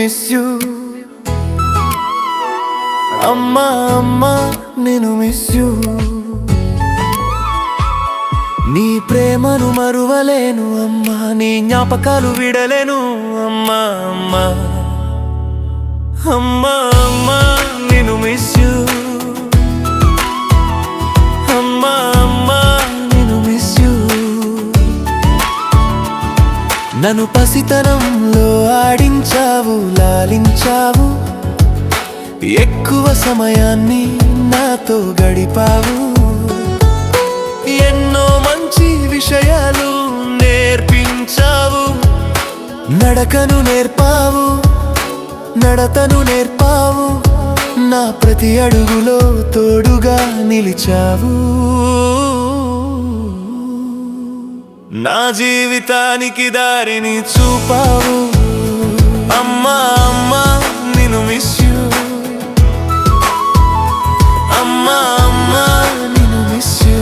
Miss you అమ్మా అమ్మా నేను మిస్ యూ నీ ప్రేమను మరువలేను అమ్మా నీ జ్ఞాపకాలు విడలేను అమ్మా అమ్మా అమ్మా అమ్మా నేను మిస్ యూ అమ్మా అమ్మా నేను మిస్ యూ నన్ను పసితనంలో ఆడించావు లాలించావు ఎక్కువ సమయాన్ని నాతో గడిపావు ఎన్నో మంచి విషయాలు నేర్పించావు నడకను నేర్పావు నడతను నేర్పావు నా ప్రతి అడుగులో తోడుగా నిలిచావు నా జీవితానికి దారిని చూపావు అమ్మా అమ్మా నిన్ను మిస్ యూ అమ్మా అమ్మా నిన్ను మిస్ యూ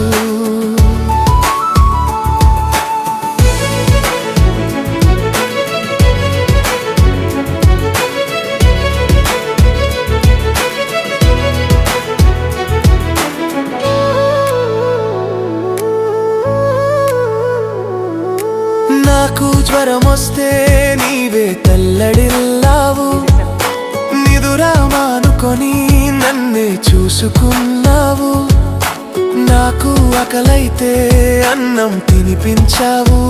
నాకు జ్వరం వస్తే నీవే తల్లడిల్లావు నిదురా మానుకొని నన్నే చూసుకున్నావు నాకు ఆకలైతే అన్నం తినిపించావు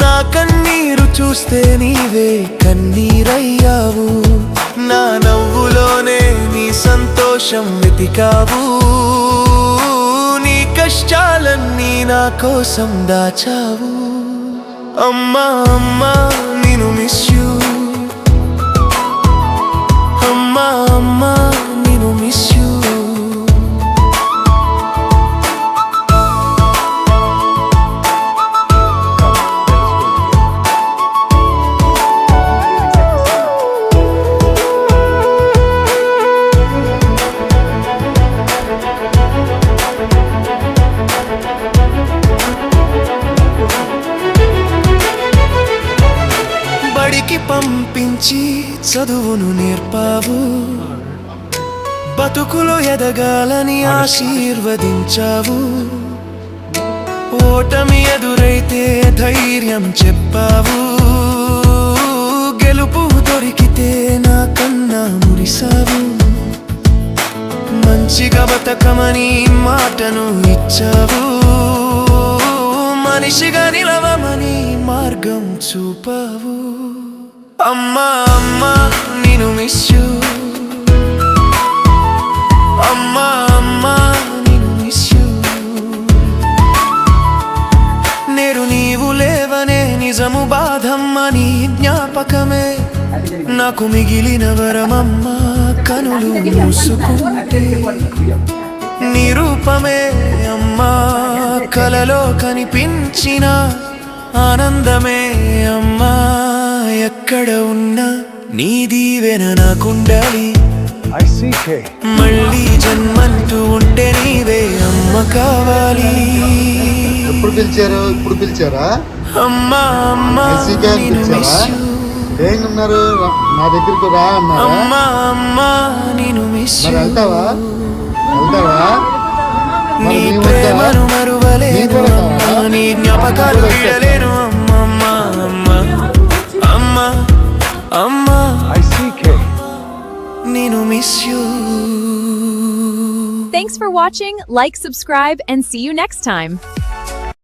నా కన్నీరు చూస్తే నీవే కన్నీరయ్యావు నా నవ్వులోనే నీ సంతోషం వెతికావు నీ కష్టాలన్నీ నా కోసం దాచావు అమ్మా అమ్మా నేను మిస్ యూ అమ్మా అమ్మా నేను మిస్ యూ బడికి పంపించి చదువును నేర్పావు బతుకులో ఎదగాలని ఆశీర్వదించావు ఓటమి ఎదురైతే ధైర్యం చెప్పావు గెలుపు దొరికితే నా కన్నా మురిసావు మంచిగా బతకమని మాటను ఇచ్చావు మనిషిగా నిలవమని మార్గం చూపావు అమ్మా అమ్మా నేను మిస్ యూ అమ్మా అమ్మా నేను మిస్ యూ నేడు నీవు లేవనే నిజము బాధమ్మ నీ జ్ఞాపకమే నాకు మిగిలిన వరమమ్మా కనులు మూసుకుంటే నీ రూపమే అమ్మా కలలో కనిపించిన ఆనందమే అమ్మా ఎక్కడ ఉన్నా నీ దీవెన నాకుండాలి మళ్ళీ జన్మంటూ ఉంటే నీవే అమ్మ కావాలి ఎప్పుడు పిలిచారా అమ్మా అమ్మా ఏమన్నారు నా దగ్గరికి రా అన్నారు అమ్మా అమ్మా నేను మిస్ యూ వెళ్తావా నీ ప్రేమను మరువలేను నీ జ్ఞాపకాలు విడలేను అమ్మా అమ్మా అమ్మా అమ్మా నేను miss you Thanks for watching, like, subscribe, and see you next time.